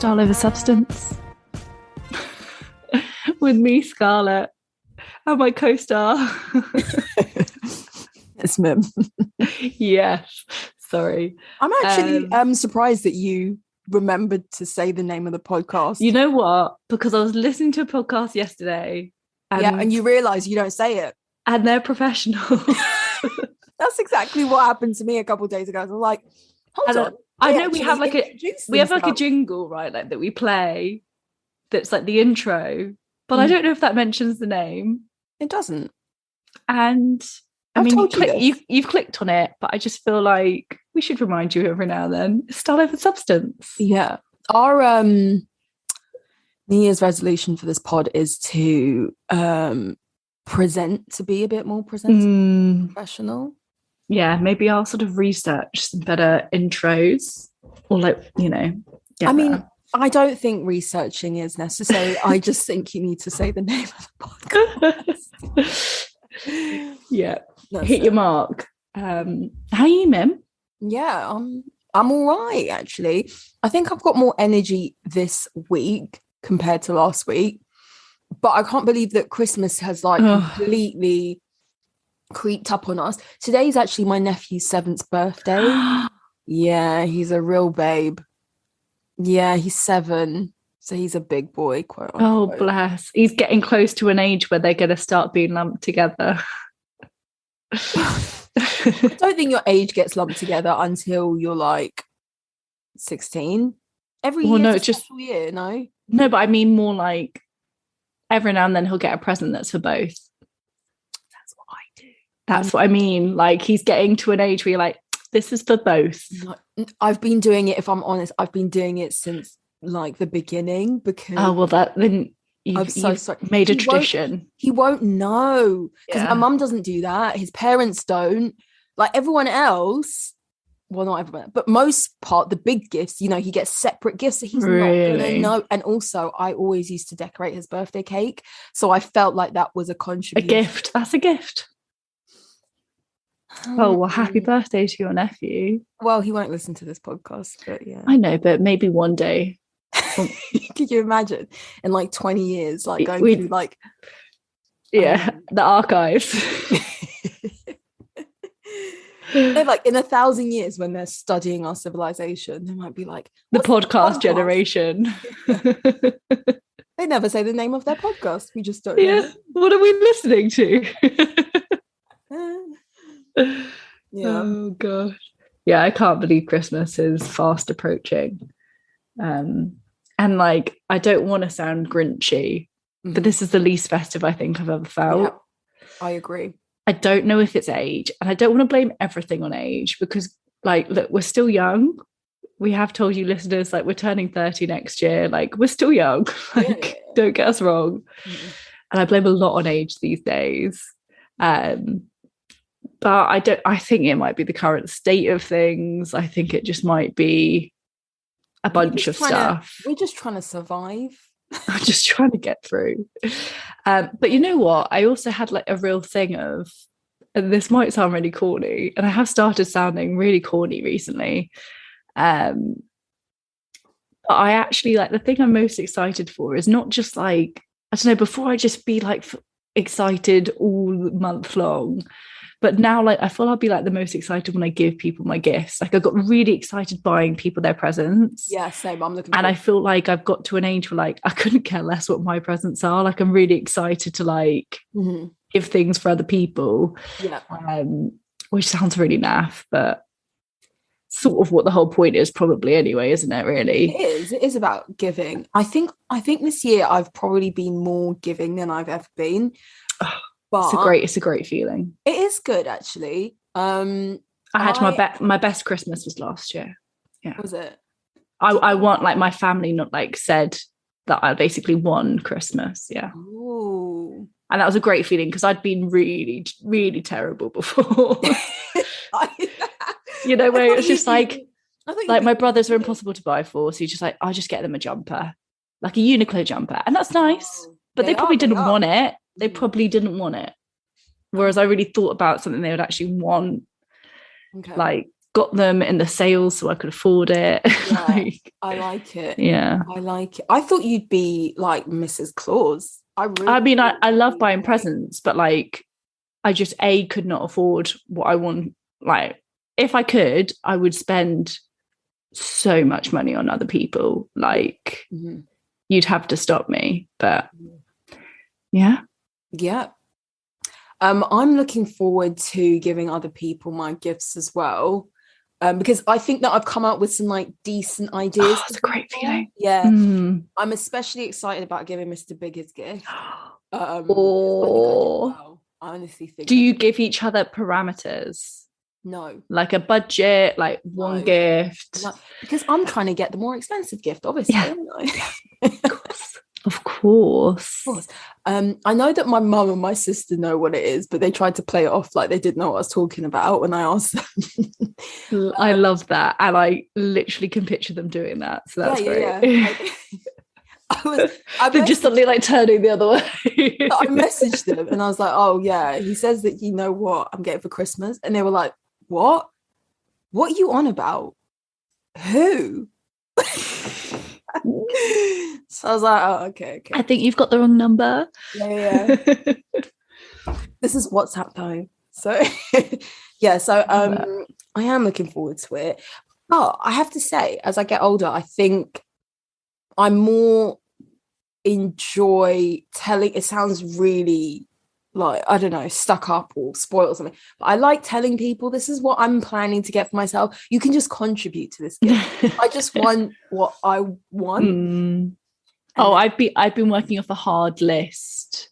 Style over substance. With me, Scarlett, and my co-star. It's Mim. Yes, sorry. I'm actually surprised that you remembered to say the name of the podcast. You know what? Because I was listening to a podcast yesterday. And you realise you don't say it. And they're professional. That's exactly what happened to me a couple of days ago. I was like, hold on. I know we have like a jingle, right? Like that we play that's like the intro, but I don't know if that mentions the name. It doesn't. And I mean, you've clicked on it, but I just feel like we should remind you every now and then. Style over substance. Yeah. Our New Year's resolution for this pod is to be a bit more professional. Yeah, maybe I'll sort of research some better intros, or like, I don't think researching is necessary. I just think you need to say the name of the podcast. Yeah, hit your mark. How are you, Mim? Yeah, I'm all right, actually. I think I've got more energy this week compared to last week, but I can't believe that Christmas has completely creeped up on us. Today's actually my nephew's 7th birthday. Yeah, he's a real babe. Yeah, he's 7, so he's a big boy, quote unquote. Oh, bless. He's getting close to an age where they're going to start being lumped together. I don't think your age gets lumped together until you're like 16. Every year, it's just a year, no? No, but I mean more like every now and then he'll get a present that's for both. That's what I do. That's what I mean. Like, he's getting to an age where you're like, this is for both. I've been doing it, if I'm honest, I've been doing it since like the beginning because... Oh, well, then you've made a tradition. He won't know because my mum doesn't do that. His parents don't. Like everyone else, well, not everyone, but most part, the big gifts, he gets separate gifts, so he's not gonna know. And also, I always used to decorate his birthday cake, so I felt like that was a contribution. A gift. That's a gift. Oh, well, happy birthday to your nephew. Well, he won't listen to this podcast, but yeah. I know, but maybe one day. Could you imagine in like 20 years, like going through like... Yeah, the archives. They're like in 1,000 years when they're studying our civilization, they might be like the podcast generation. They never say the name of their podcast. We just don't know. What are we listening to? Yeah. Oh gosh. Yeah, I can't believe Christmas is fast approaching. And like, I don't want to sound grinchy, but this is the least festive I think I've ever felt. Yeah, I agree. I don't know if it's age, and I don't want to blame everything on age because, like, look, we're still young. We have told you listeners, like, we're turning 30 next year. Like, we're still young. Like, don't get us wrong. And I blame a lot on age these days. But I think it might be the current state of things. I think it just might be a bunch of stuff. We're just trying to survive. I'm just trying to get through. But you know what? I also had like a real thing of, and this might sound really corny, and I have started sounding really corny recently. But I actually, like, the thing I'm most excited for is not just like, I don't know, before I just be like excited all month long. But now, like, I feel I'll be like the most excited when I give people my gifts. Like, I got really excited buying people their presents. Yeah, same. I'm looking. And I feel like I've got to an age where, like, I couldn't care less what my presents are. Like, I'm really excited to like give things for other people. Yeah. Which sounds really naff, but sort of what the whole point is, probably anyway, isn't it? Really, it is. It is about giving. I think this year I've probably been more giving than I've ever been. But it's a great feeling. It is good, actually. I had my best Christmas was last year. Yeah. Was it? I want, like, my family not like said that I basically won Christmas. Yeah. Ooh. And that was a great feeling because I'd been really, really terrible before. Where it was just like my brothers were impossible to buy for, so you're just like, I'll just get them a jumper, like a Uniqlo jumper, and that's nice. But they probably didn't want it. They probably didn't want it. Whereas I really thought about something they would actually want. Okay. Like, got them in the sales so I could afford it. Yeah, Like, I like it. yeah. I like it. I thought you'd be like Mrs. Claus. I mean, thought I you'd love be buying like- presents, but like I just could not afford what I want. Like, if I could, I would spend so much money on other people. Like, you'd have to stop me. But yeah. Yeah. I'm looking forward to giving other people my gifts as well. Because I think that I've come out with some like decent ideas. Oh, it's a great feeling. Yeah. I'm especially excited about giving Mr. Big his gift. Or I honestly think. do you give each other parameters? No. Like a budget, like one gift? No. Because I'm trying to get the more expensive gift, obviously. Yeah. Of course. Of course. I know that my mum and my sister know what it is, but they tried to play it off like they didn't know what I was talking about when I asked them. I love that. And I literally can picture them doing that. So that's great. Yeah. They're just suddenly like turning the other way. I messaged them and I was like, oh yeah, he says that you know what I'm getting for Christmas. And they were like, what? What are you on about? Who? So I was like, oh, okay. I think you've got the wrong number. Yeah. This is WhatsApp though. So yeah, so I am looking forward to it. But I have to say, as I get older, I think I more enjoy telling. It sounds really like, I don't know, stuck up or spoiled or something. But I like telling people this is what I'm planning to get for myself. You can just contribute to this gift. I just want what I want. I've been working off a hard list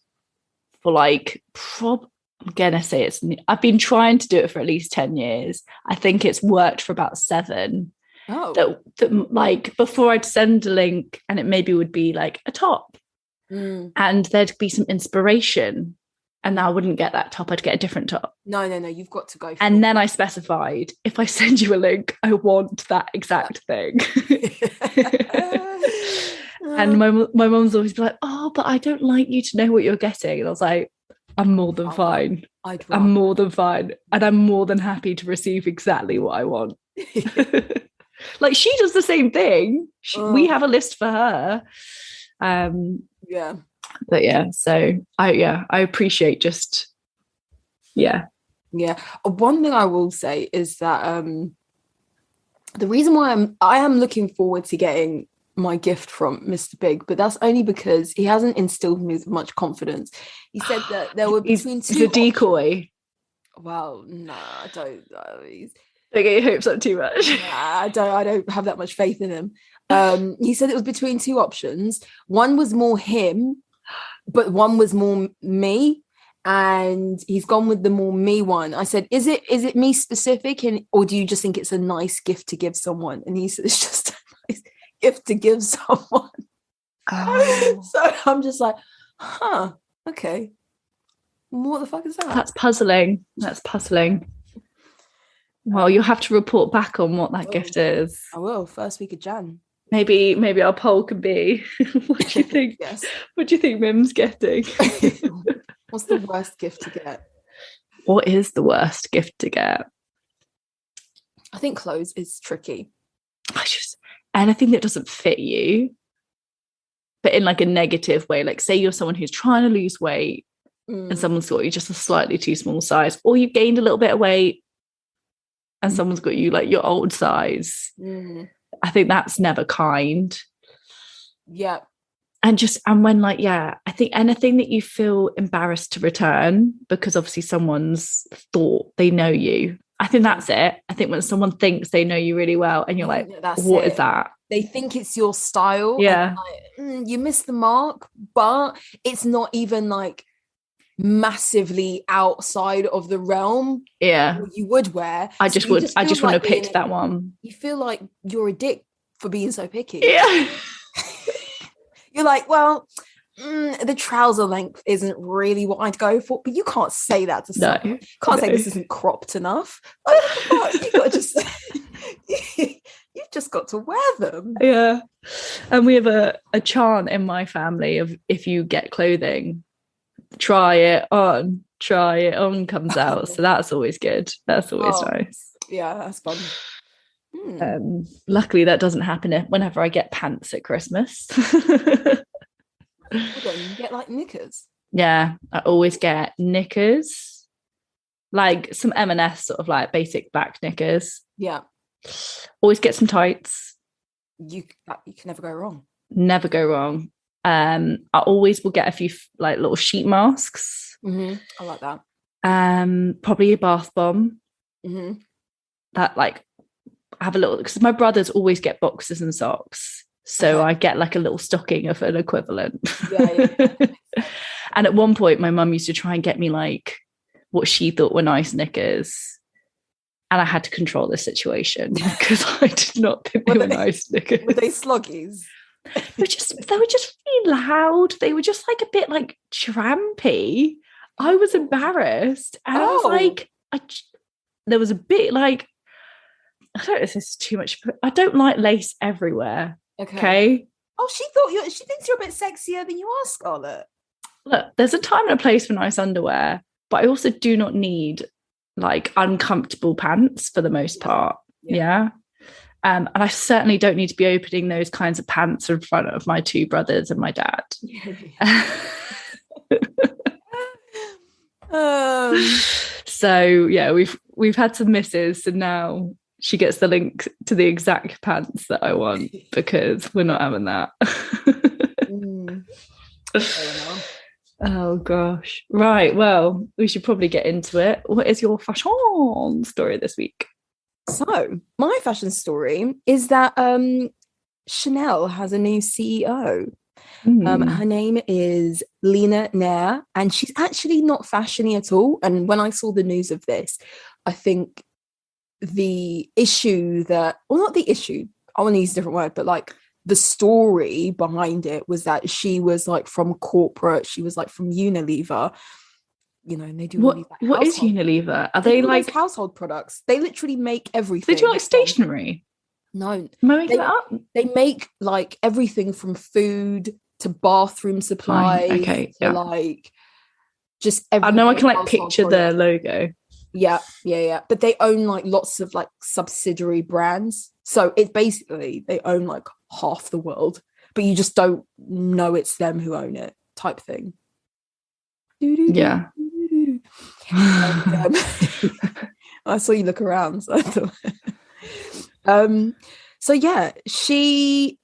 for like I'm gonna say I've been trying to do it for at least 10 years. I think it's worked for about 7. That like before I'd send a link and it maybe would be like a top and there'd be some inspiration, and I wouldn't get that top, I'd get a different top. No, you've got to go for and then I specified, if I send you a link, I want that exact thing. And my mum's always be like, oh, but I don't like you to know what you're getting. And I was like, I'm more than fine. I'm more than fine. And I'm more than happy to receive exactly what I want. Like, she does the same thing. We have a list for her. Yeah. But yeah, so I appreciate just, yeah. One thing I will say is that the reason why I am looking forward to getting my gift from Mr. Big, but that's only because he hasn't instilled me with much confidence. He said that there were between two. He's a decoy. Well, no, I don't. Don't get your hopes up too much. I don't have that much faith in him. He said it was between 2 options. One was more him, but one was more me. And he's gone with the more me one. I said, is it me specific, or do you just think it's a nice gift to give someone? And he said, it's just a nice gift to give someone. So I'm just like, okay. What the fuck is that? That's puzzling. Well, you'll have to report back on what that gift is. I will, first week of Jan. Maybe our poll can be, what do you think? Yes. What do you think Mim's getting? What's the worst gift to get? What is the worst gift to get? I think clothes is tricky. Anything that doesn't fit you, but in like a negative way. Like, say you're someone who's trying to lose weight and someone's got you just a slightly too small size, or you've gained a little bit of weight and someone's got you like your old size. I think that's never kind. Yeah. And when like, yeah, I think anything that you feel embarrassed to return because obviously someone's thought they know you. I think that's it. I think when someone thinks they know you really well and you're like, what is that? They think it's your style. Yeah. And like, you missed the mark, but it's not even like massively outside of the realm. Yeah. You would wear. I just want to pick that one. You feel like you're a dick for being so picky. Yeah. You're like, well, the trouser length isn't really what I'd go for, but you can't say that to someone. You can't say this isn't cropped enough. Like, you got to just you've just got to wear them. Yeah. And we have a chant in my family of, if you get clothing, try it on comes out. So that's always good. That's always nice. Yeah, that's fun. Luckily, that doesn't happen whenever I get pants at Christmas. Hold on, you get like knickers? Yeah, I always get knickers, like some M&S sort of like basic black knickers. Yeah. Always get some tights. You can never go wrong. Never go wrong. I always will get a few like little sheet masks. I like that. Probably a bath bomb. That like have a little, because my brothers always get boxes and socks, so I get like a little stocking of an equivalent. And at one point my mum used to try and get me like what she thought were nice knickers, and I had to control the situation because I did not think they were nice knickers. Were they sloggies? They were just really loud. They were just like a bit like trampy. I was embarrassed, and I was like, there was a bit like, I don't know if this is too much. I don't like lace everywhere. Okay. Oh, she thinks you're a bit sexier than you are, Scarlett. Look, there's a time and a place for nice underwear, but I also do not need like uncomfortable pants for the most part. Yeah. And I certainly don't need to be opening those kinds of pants in front of my two brothers and my dad. So yeah, we've had some misses, and now she gets the link to the exact pants that I want because we're not having that. Oh gosh. Right, well, we should probably get into it. What is your fashion story this week? So my fashion story is that Chanel has a new CEO. Her name is Lena Nair, and she's actually not fashiony at all. And when I saw the news of this, I think the issue that, well, not the issue, I want to use a different word, but like the story behind it was that she was like from corporate, she was like from Unilever, you know, and they do what is Unilever? Are they like household products? They literally make everything. They do like stationery. No, am I making that up? They make like everything from food to bathroom supplies to like just everything. I know I can like picture their logo. Yeah. But they own like lots of like subsidiary brands. So it's basically they own like half the world, but you just don't know it's them who own it, type thing. Yeah. And, I saw you look around. So yeah, she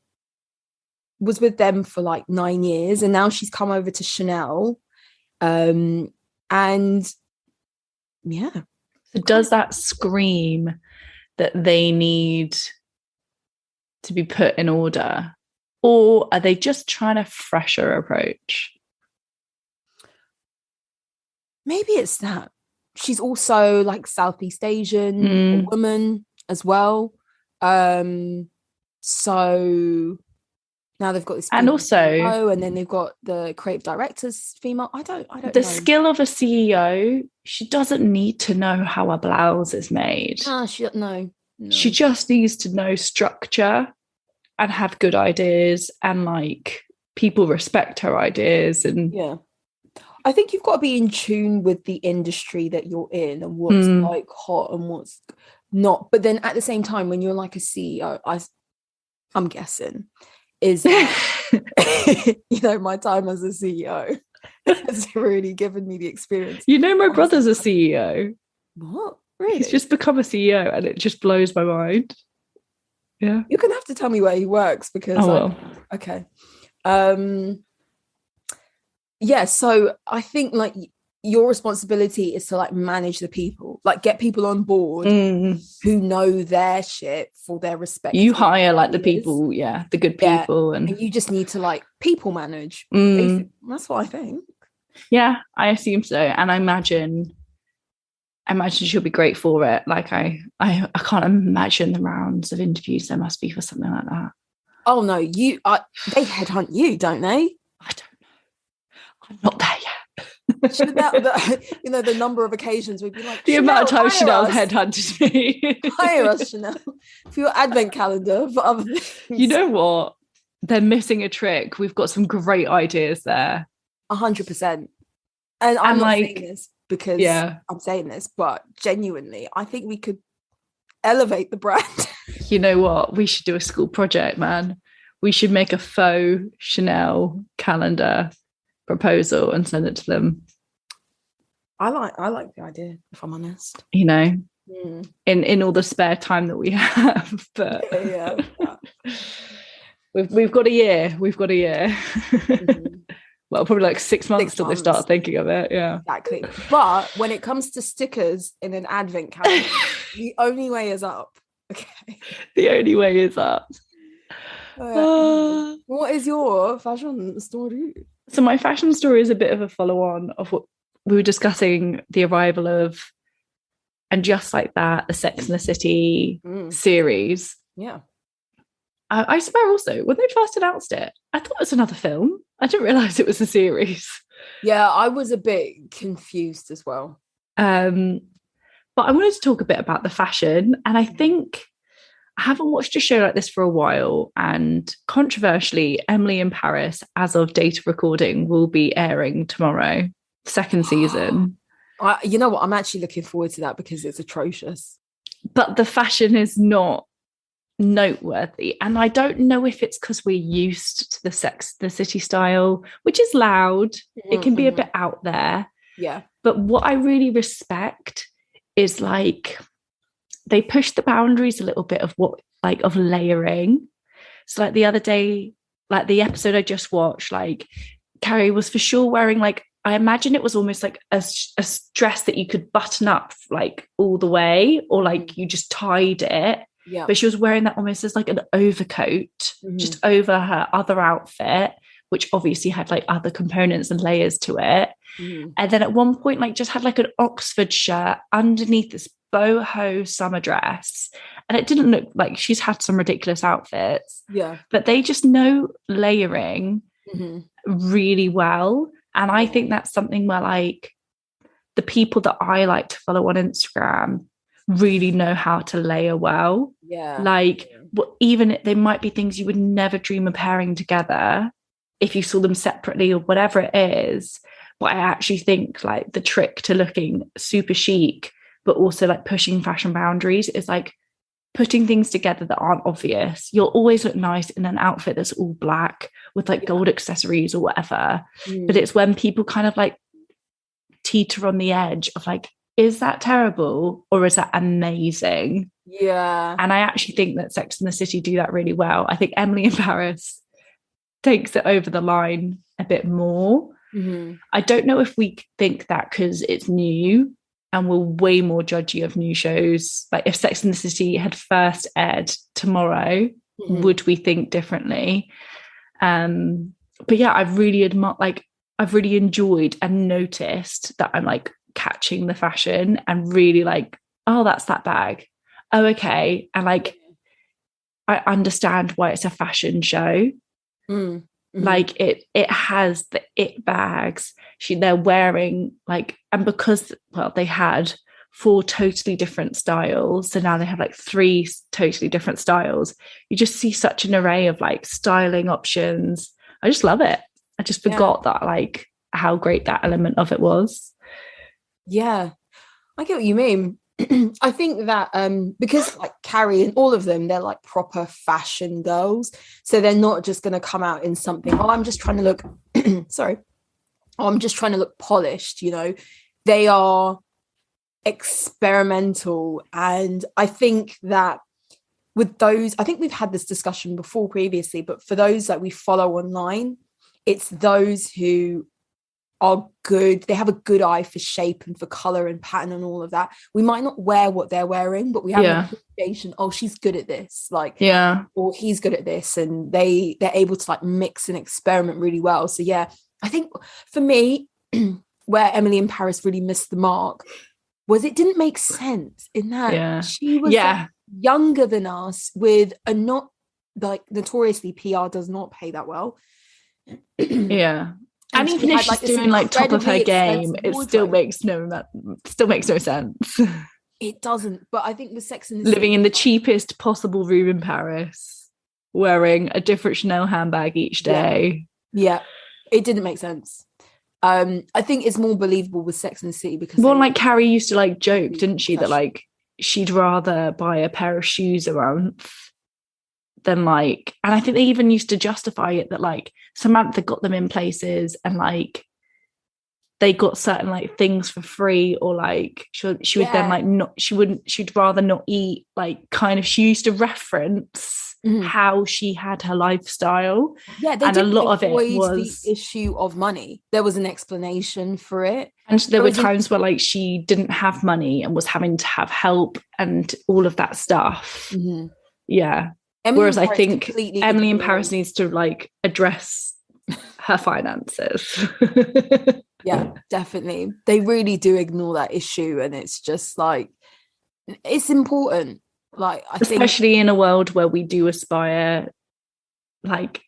was with them for like 9 years, and now she's come over to Chanel. And yeah. So does that scream that they need to be put in order, or are they just trying a fresher approach? Now it's that. She's also like Southeast Asian woman as well. So now they've got this, and also CEO, and then they've got the creative directors female. I don't the know. Skill of a CEO. She doesn't need to know how a blouse is made. No. She just needs to know structure and have good ideas, and like people respect her ideas. And yeah, I think you've got to be in tune with the industry that you're in and what's like hot and what's not. But then at the same time, when you're like a CEO, I'm guessing is you know, my time as a CEO has really given me the experience. You know, my brother's a CEO. What? Really? He's just become a CEO, and it just blows my mind. Yeah, you're gonna have to tell me where he works, because okay. Yeah, so I think like your responsibility is to like manage the people, like get people on board who know their shit for their respect. You hire like the people, the good people, and you just need to like people manage. That's what I think. Yeah, I assume so, and I imagine she'll be great for it. Like I can't imagine the rounds of interviews there must be for something like that. Oh no, they headhunt you, don't they? I don't know. I'm not there yet. You know, the number of occasions we'd be like, the amount of times Chanel headhunted me. Hire us, Chanel, for your advent calendar, for other things. You know what? They're missing a trick. We've got some great ideas there. 100%. And I'm not saying this because I'm saying this, but genuinely, I think we could elevate the brand. You know what? We should do a school project, man. We should make a faux Chanel calendar proposal and send it to them. I like the idea, if I'm honest. You know, in all the spare time that we have. But yeah. we've got a year. We've got a year. Mm-hmm. Well, probably like 6 months till they start thinking of it. Yeah, exactly. But when it comes to stickers in an advent calendar, the only way is up. Okay. The only way is up. What is your fashion story? So my fashion story is a bit of a follow-on of what we were discussing, the arrival of, and just like that, the Sex and the City series. Yeah. I swear also, when they first announced it, I thought it was another film. I didn't realise it was a series. Yeah, I was a bit confused as well. But I wanted to talk a bit about the fashion. And I think I haven't watched a show like this for a while. And controversially, Emily in Paris, as of date of recording, will be airing tomorrow, second season. You know what? I'm actually looking forward to that because it's atrocious. But the fashion is not noteworthy, and I don't know if it's because we're used to the Sex the City style, which is loud. It can be a bit out there, but what I really respect is like they push the boundaries a little bit of what, like, of layering. So like the other day, like the episode I just watched, like Carrie was for sure wearing, like, I imagine it was almost like a dress that you could button up like all the way, or like you just tied it. Yeah. But she was wearing that almost as like an overcoat just over her other outfit, which obviously had like other components and layers to it. And then at one point, like, just had like an Oxford shirt underneath this boho summer dress. And it didn't look like, she's had some ridiculous outfits. Yeah. But they just know layering really well. And I think that's something where, like, the people that I like to follow on Instagram really know how to layer well. Yeah. Like, even they might be things you would never dream of pairing together if you saw them separately or whatever it is. But I actually think, like, the trick to looking super chic, but also like pushing fashion boundaries, is like putting things together that aren't obvious. You'll always look nice in an outfit that's all black with like gold accessories or whatever. But it's when people kind of like teeter on the edge of like, is that terrible or is that amazing? Yeah. And I actually think that Sex and the City do that really well. I think Emily in Paris takes it over the line a bit more. I don't know if we think that because it's new and we're way more judgy of new shows. Like, if Sex and the City had first aired tomorrow, would we think differently? But yeah, I've really enjoyed and noticed that I'm like catching the fashion and really like, oh, that's that bag. Oh, okay. And like, I understand why it's a fashion show. Like it has the it bags they're wearing, like, and because, well, they had 4 totally different styles, so now they have like 3 totally different styles. You just see such an array of like styling options. I just love it. I just forgot that, like, how great that element of it was. Yeah, I get what you mean. I think that because like Carrie and all of them, they're like proper fashion girls, so they're not just going to come out in something, oh, I'm just trying to look I'm just trying to look polished, you know. They are experimental. And I think that with those, I think we've had this discussion before previously, but for those that we follow online, it's those who are good. They have a good eye for shape and for color and pattern and all of that. We might not wear what they're wearing, but we have an appreciation. Oh, she's good at this, like, or he's good at this, and they're able to like mix and experiment really well. So yeah, I think for me, where Emily in Paris really missed the mark was it didn't make sense in that she was like younger than us with a not, like, notoriously PR does not pay that well. And even if she's doing like top of her game, it still makes no sense. It doesn't. But I think with Sex and the living in the cheapest possible room in Paris, wearing a different Chanel handbag each day. Yeah, it didn't make sense. I think it's more believable with Sex and the City because like Carrie used to like joke, didn't she, that like she'd rather buy a pair of shoes a month than like, and I think they even used to justify it that like Samantha got them in places and like they got certain like things for free, or like she would then like not, she'd rather not eat, like kind of, she used to reference how she had her lifestyle. Yeah, they and a didn't lot of it avoid was the issue of money. There was an explanation for it. And there were times where like she didn't have money and was having to have help and all of that stuff. Yeah. Whereas I think Emily in Paris needs to like address her finances. Yeah, definitely. They really do ignore that issue, and it's just like, it's important. Like, especially in a world where we do aspire, like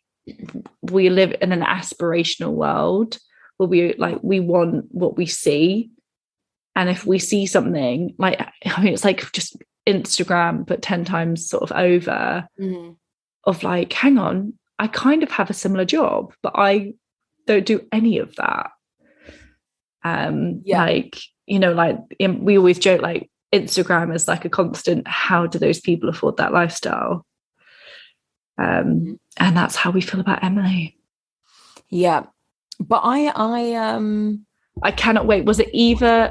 we live in an aspirational world where we want what we see. And if we see something like, I mean, it's like just Instagram, but 10 times sort of over, of like, hang on, I kind of have a similar job, but I don't do any of that. Like, you know, like we always joke like Instagram is like a constant, how do those people afford that lifestyle? And that's how we feel about Emily. Yeah. But I cannot wait. Was it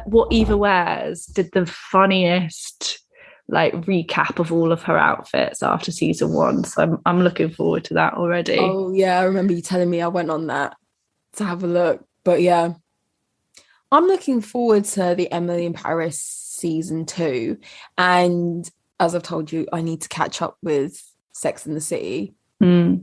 what Eva wears did the funniest like recap of all of her outfits after season 1, so I'm looking forward to that already. Oh yeah, I remember you telling me. I went on that to have a look, but yeah, I'm looking forward to the Emily in Paris season 2, and as I've told you, I need to catch up with Sex and the City. But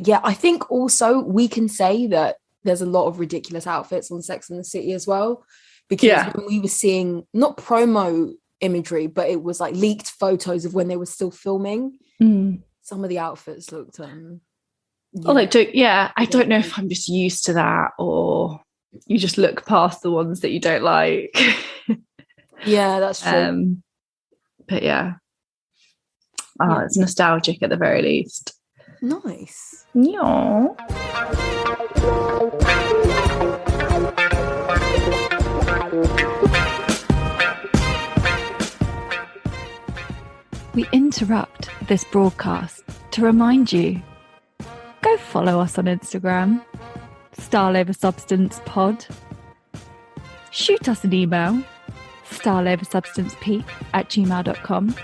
yeah, I think also we can say that there's a lot of ridiculous outfits on Sex and the City as well, because when we were seeing not promo imagery, but it was like leaked photos of when they were still filming. Some of the outfits looked I don't know if I'm just used to that, or you just look past the ones that you don't like. Yeah, that's true. But yeah, it's nostalgic at the very least. Nice. Yeah. We interrupt this broadcast to remind you, go follow us on Instagram, Style Over Substance Pod. Shoot us an email, styleoversubstancepeak@gmail.com.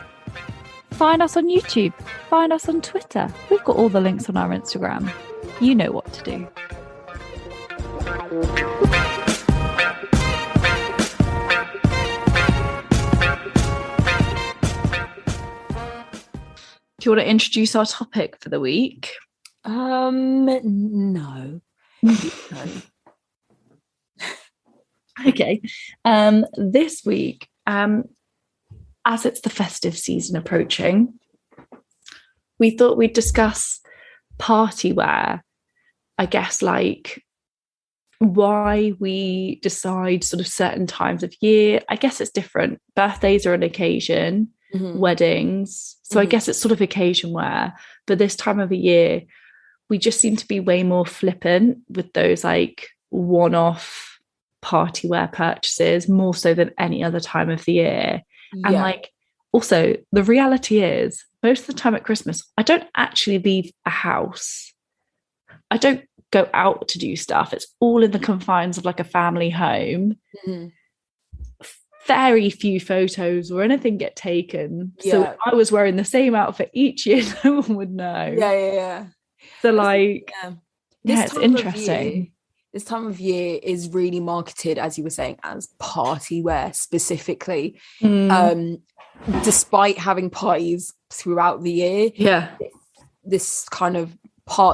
Find us on YouTube, find us on Twitter. We've got all the links on our Instagram. You know what to do. Do you want to introduce our topic for the week? No. Okay. This week, as it's the festive season approaching, we thought we'd discuss party wear. I guess like why we decide sort of certain times of year. I guess it's different. Birthdays are an occasion, weddings. So I guess it's sort of occasion wear. But this time of the year, we just seem to be way more flippant with those like one-off party wear purchases, more so than any other time of the year. And like, also the reality is most of the time at Christmas, I don't actually leave a house. I don't go out to do stuff. It's all in the confines of like a family home. Very few photos or anything get taken. So if I was wearing the same outfit each year, no one would know. So like, it's interesting. This time of year is really marketed, as you were saying, as party wear specifically. Despite having parties throughout the year, this kind of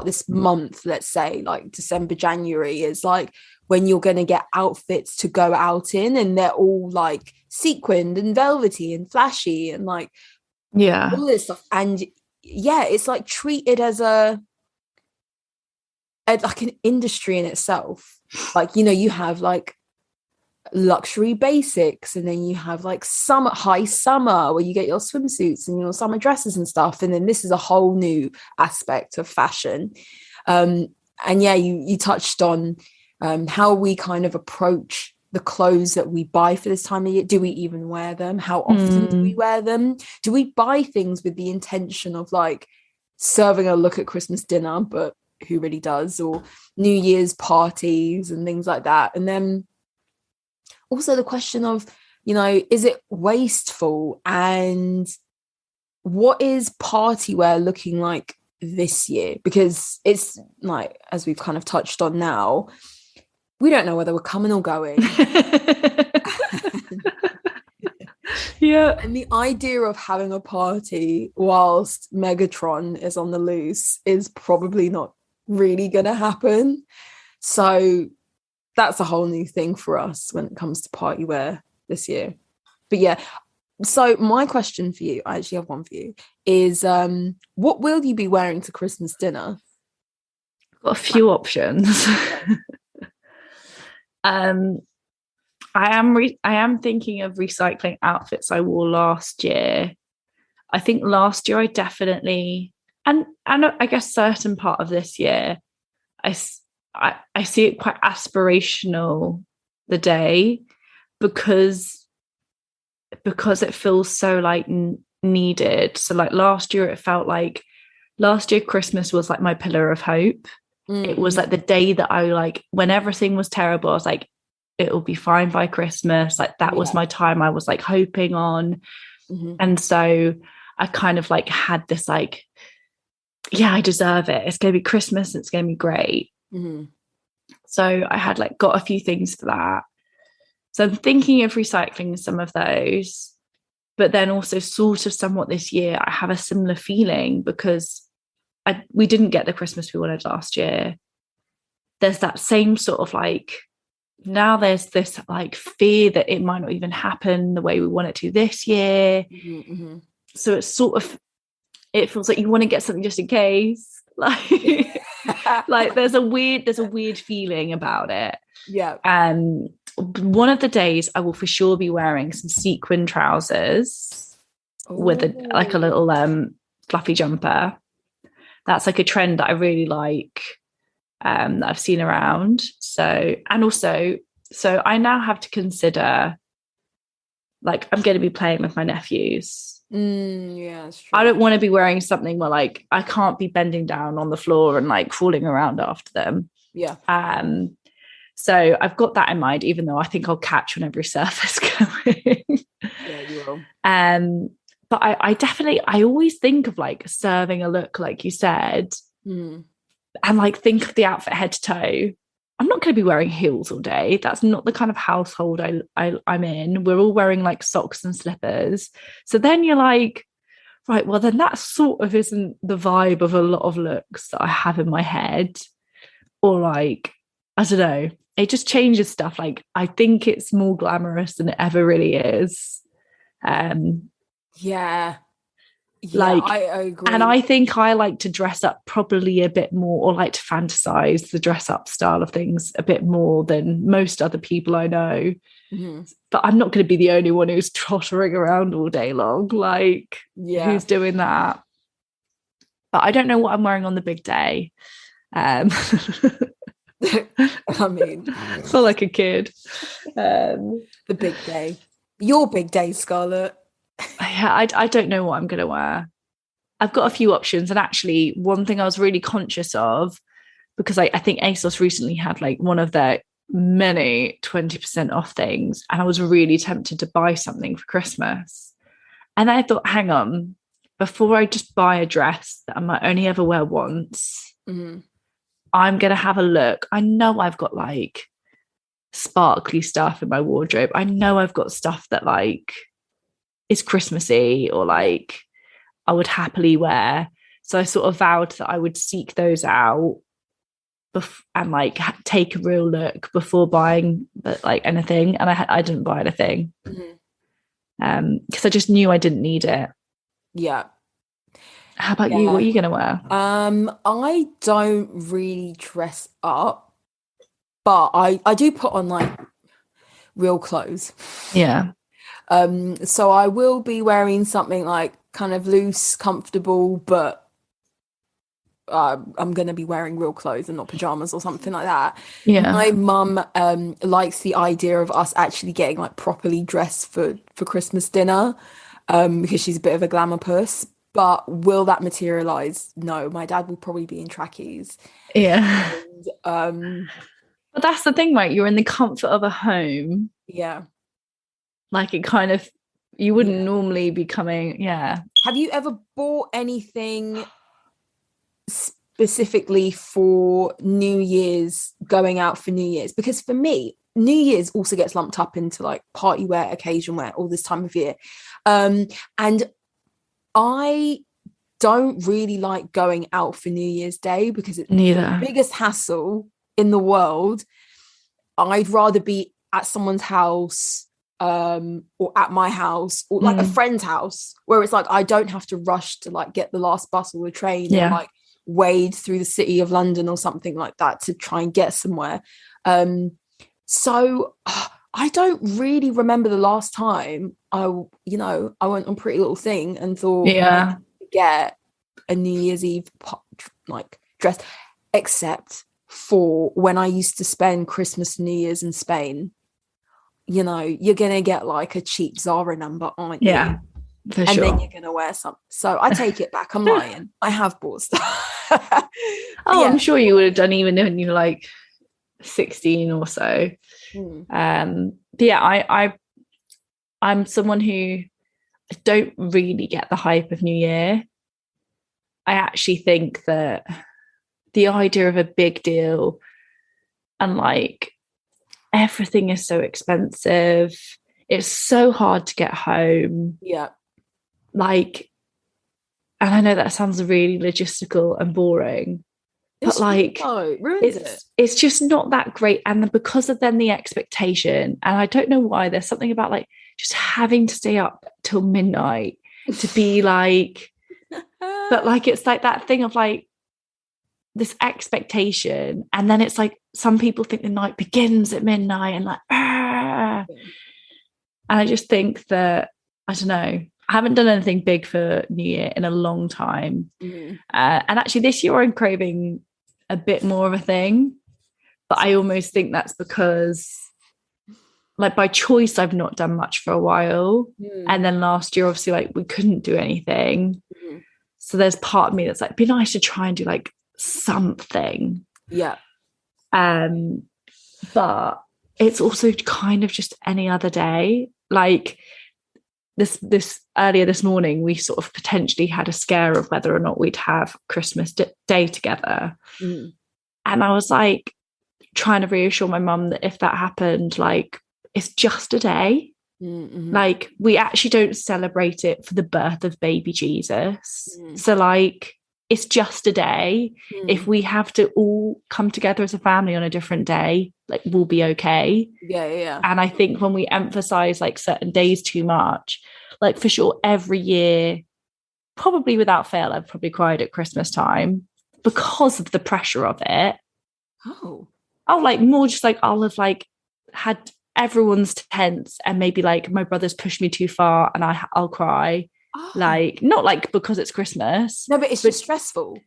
this month, let's say like December, January, is like when you're going to get outfits to go out in, and they're all like sequined and velvety and flashy and like all this stuff. And it's like treated as like an industry in itself. Like, you know, you have like luxury basics, and then you have like high summer where you get your swimsuits and your summer dresses and stuff, and then this is a whole new aspect of fashion. And you touched on how we kind of approach the clothes that we buy for this time of year. Do we even wear them? How often do we wear them? Do we buy things with the intention of like serving a look at Christmas dinner, but who really does? Or New Year's parties and things like that. And then also the question of, you know, is it wasteful? And what is party wear looking like this year? Because it's like, as we've kind of touched on now, we don't know whether we're coming or going. Yeah. And the idea of having a party whilst Megatron is on the loose is probably not really going to happen. So that's a whole new thing for us when it comes to party wear this year. But yeah, so my question for you, I actually have one for you, is what will you be wearing to Christmas dinner? Got a few options. I am thinking of recycling outfits I wore last year. I think last year I definitely, and I guess certain part of this year, I see it quite aspirational, the day, because it feels so like needed. So like last year Christmas was like my pillar of hope. It was like the day that I like, when everything was terrible, I was like, it'll be fine by Christmas. Like that was my time I was like hoping on. And so I kind of like had this like, yeah, I deserve it. It's going to be Christmas. It's going to be great. So I had like got a few things for that. So I'm thinking of recycling some of those, but then also sort of somewhat this year, I have a similar feeling because we didn't get the Christmas we wanted last year. There's that same sort of like, now there's this like fear that it might not even happen the way we want it to this year. So it's sort of, it feels like you want to get something just in case. Like, like there's a weird feeling about it. Yeah. One of the days I will for sure be wearing some sequin trousers with a little fluffy jumper. That's like a trend that I really like, that I've seen around. So I now have to consider, like, I'm going to be playing with my nephews. Yeah, that's true. I don't want to be wearing something where like I can't be bending down on the floor and like crawling around after them. Yeah. So I've got that in mind, even though I think I'll catch on every surface going. Yeah, you will. But I always think of like serving a look, like you said, and like think of the outfit head to toe. I'm not going to be wearing heels all day. That's not the kind of household I'm in. We're all wearing like socks and slippers. So then you're like, right, well, then that sort of isn't the vibe of a lot of looks that I have in my head. Or like, I don't know, it just changes stuff. Like, I think it's more glamorous than it ever really is. Yeah, like I agree. And I think I like to dress up probably a bit more, or like to fantasize the dress up style of things a bit more than most other people I know. But I'm not going to be the only one who's trottering around all day long. Like, who's doing that? But I don't know what I'm wearing on the big day. I mean, feel like a kid. The big day, your big day, Scarlett. Yeah, I don't know what I'm going to wear. I've got a few options, and actually one thing I was really conscious of, because I think Asos recently had like one of their many 20% off things, and I was really tempted to buy something for Christmas. And I thought, hang on, before I just buy a dress that I might only ever wear once, I'm going to have a look. I know I've got like sparkly stuff in my wardrobe. I know I've got stuff that like is Christmassy or like I would happily wear. So I sort of vowed that I would seek those out and like take a real look before buying like anything. And I didn't buy anything because I just knew I didn't need it. Yeah. How about you? What are you going to wear? I don't really dress up, but I do put on like real clothes. Yeah. So I will be wearing something like kind of loose, comfortable, but I'm going to be wearing real clothes and not pajamas or something like that. Yeah. My mum likes the idea of us actually getting like properly dressed for Christmas dinner, because she's a bit of a glamour puss. But will that materialize? No, my dad will probably be in trackies. Yeah. And, But that's the thing, right? You're in the comfort of a home. yeah. Like it kind of, you wouldn't Yeah. normally be coming. Yeah. Have you ever bought anything specifically for New Year's, going out for New Year's? Because for me, New Year's also gets lumped up into like party wear, occasion wear, all this time of year. And I don't really like going out for New Year's Day because it's Neither. the biggest hassle in the world. I'd rather be at someone's house, or at my house, or like a friend's house, where it's like I don't have to rush to like get the last bus or the train, or like wade through the city of London or something like that to try and get somewhere. So I don't really remember the last time I went on Pretty Little Thing and thought, I get a New Year's Eve like dress, except for when I used to spend Christmas, New Year's in Spain. You know, you're gonna get like a cheap Zara number, aren't you? Yeah, for and sure. then you're gonna wear some. So I take it back. I'm lying. I have bought stuff. I'm sure you would have done even when you were like 16 or so. But yeah, I'm someone who don't really get the hype of New Year. I actually think that the idea of a big deal and like everything is so expensive. It's so hard to get home. Yeah. Like, and I know that sounds really logistical and boring, but like it's just not that great. And then because of then the expectation, and I don't know why, there's something about like just having to stay up till midnight to be like, but like it's like that thing of like this expectation, and then it's like some people think the night begins at midnight and like and I just think that, I don't know, I haven't done anything big for New Year in a long time. And actually this year I'm craving a bit more of a thing, but I almost think that's because like by choice I've not done much for a while, and then last year obviously like we couldn't do anything, so there's part of me that's like, it'd be nice to try and do like something. But it's also kind of just any other day. Like this earlier this morning, we sort of potentially had a scare of whether or not we'd have Christmas Day together. And I was like trying to reassure my mum that if that happened, like it's just a day. Like we actually don't celebrate it for the birth of baby Jesus. So like it's just a day. If we have to all come together as a family on a different day, like we'll be okay. And I think when we emphasize like certain days too much, like for sure every year, probably without fail, I've probably cried at Christmas time because of the pressure of it. I'll like more just like I'll have like had everyone's tense and maybe like my brother's pushed me too far and I'll cry. Like not like because it's Christmas, but it's just stressful,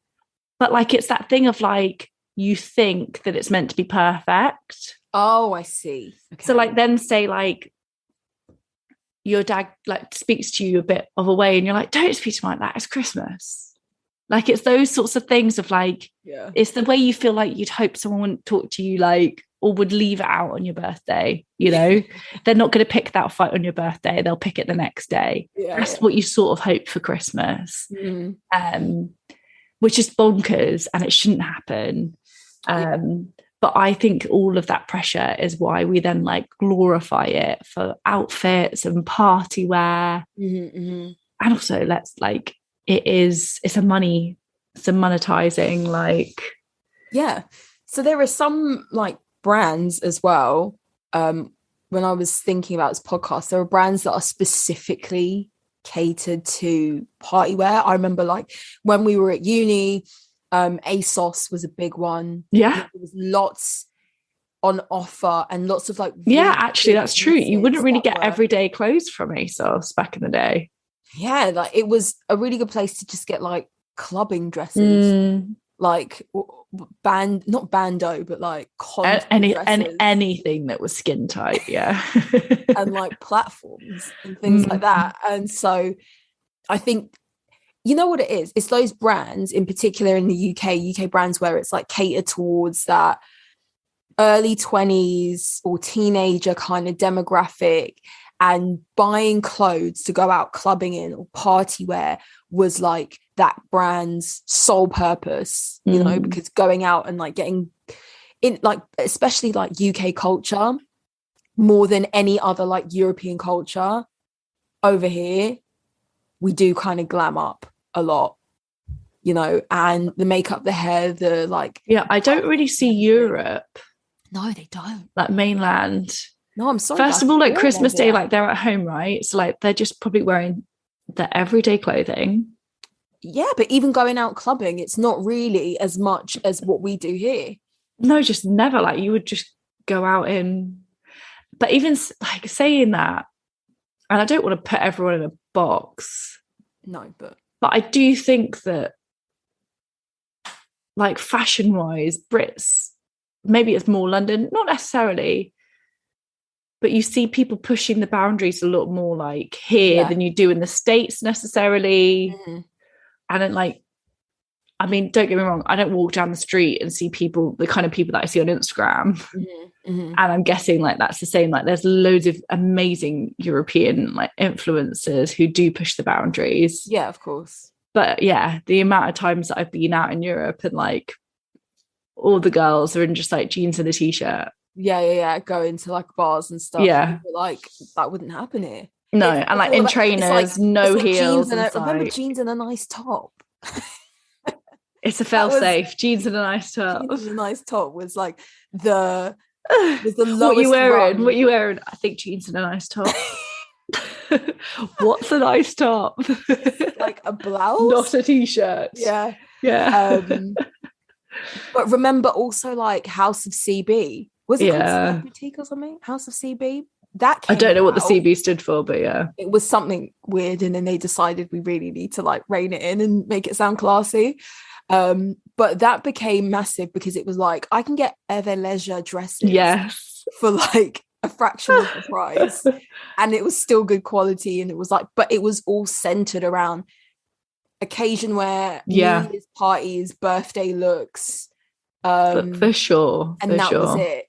but like it's that thing of like you think that it's meant to be perfect. I see. So like then say like your dad like speaks to you a bit of a way and you're like, don't speak to me like that, it's Christmas. Like it's those sorts of things of like it's the way you feel like you'd hope someone wouldn't talk to you like, or would leave it out on your birthday, you know. They're not going to pick that fight on your birthday, they'll pick it the next day. That's what you sort of hope for Christmas, which is bonkers and it shouldn't happen. But I think all of that pressure is why we then like glorify it for outfits and party wear. And also let's like it's a monetizing like so there are some like brands as well. When I was thinking about this podcast, there are brands that are specifically catered to party wear. I remember like when we were at uni, Asos was a big one. There was lots on offer and lots of like really actually that's true, you wouldn't really get everyday clothes from Asos back in the day. Like it was a really good place to just get like clubbing dresses. like band, not bando, but like anything that was skin tight, yeah. and like platforms and things like that. And so I think, you know what it is? It's those brands, in particular in the UK brands, where it's like catered towards that early 20s or teenager kind of demographic, and buying clothes to go out clubbing in or party wear was like that brand's sole purpose, you know, because going out and like getting in, like, especially like UK culture, more than any other like European culture over here, we do kind of glam up a lot, you know, and the makeup, the hair, the like. Yeah, I don't really see Europe. No, they don't. Like mainland. No, I'm sorry. First of all, like Christmas Day, like they're at home, right? So like they're just probably wearing their everyday clothing. Yeah, but even going out clubbing, it's not really as much as what we do here. No, just never. Like you would just go out in. But even like saying that, and I don't want to put everyone in a box. No, but I do think that, like fashion-wise, Brits, maybe it's more London, not necessarily, but you see people pushing the boundaries a lot more like here than you do in the States necessarily. And then like, I mean, don't get me wrong, I don't walk down the street and see people, the kind of people that I see on Instagram. And I'm guessing like that's the same. Like there's loads of amazing European like influencers who do push the boundaries. Yeah, of course. But yeah, the amount of times that I've been out in Europe and like all the girls are in just like jeans and a t-shirt. Yeah. Going to like bars and stuff. Yeah. Like that wouldn't happen here. No, and like in trainers, no heels. Remember jeans and a nice top. It's a fail-safe. Jeans and a nice top. Jeans and a nice top was like the lowest. What you wearing? Run. What you wearing? I think jeans and a nice top. What's a nice top? Like a blouse, not a t-shirt. Yeah. But remember also like House of CB. Was it called Select Boutique or something? House of CB. That I don't know what the CB stood for, but yeah, it was something weird, and then they decided we really need to like rein it in and make it sound classy. But that became massive because it was like I can get Ever Leisure dresses for like a fraction of the price, and it was still good quality, and it was like, but it was all centered around occasion wear, New Year's parties, birthday looks, for sure, and that was it.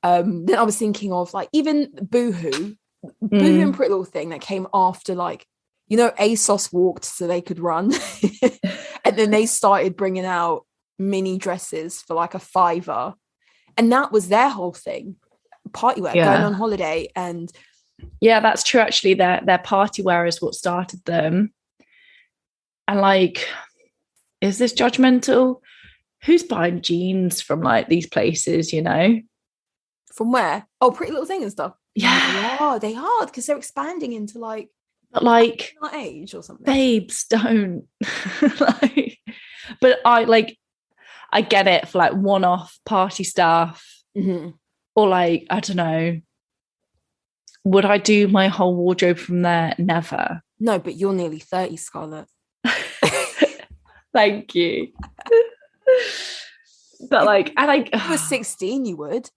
Then I was thinking of like even Boohoo and Pretty Little Thing that came after, like, you know, Asos walked so they could run. And then they started bringing out mini dresses for like $5, and that was their whole thing. Partywear, going on holiday. And yeah, that's true. Actually, their partywear is what started them. And like, is this judgmental? Who's buying jeans from like these places, you know? From where? Oh, Pretty Little Thing and stuff. Yeah, they are because they're expanding into like, but like not age or something. Babes, don't. Like, but I get it for like one-off party stuff, or like, I don't know. Would I do my whole wardrobe from there? Never. No, but you're nearly 30, Scarlett. Thank you. But like, and like, if you were 16, you would.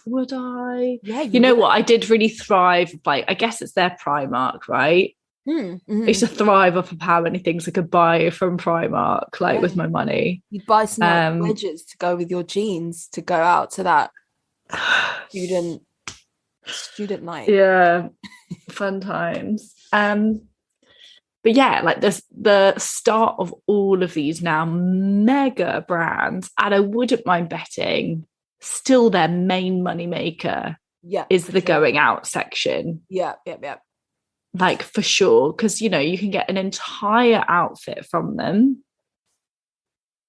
Would I? Yeah, you know what? I did really thrive. Like, I guess it's their Primark, right? I used to thrive off of how many things I could buy from Primark, like with my money. You'd buy some like, wedges to go with your jeans to go out to that student night. Yeah, fun times. But yeah, like the start of all of these now mega brands, and I wouldn't mind betting still their main money maker is the going out section. Yeah. Like for sure, because you know you can get an entire outfit from them,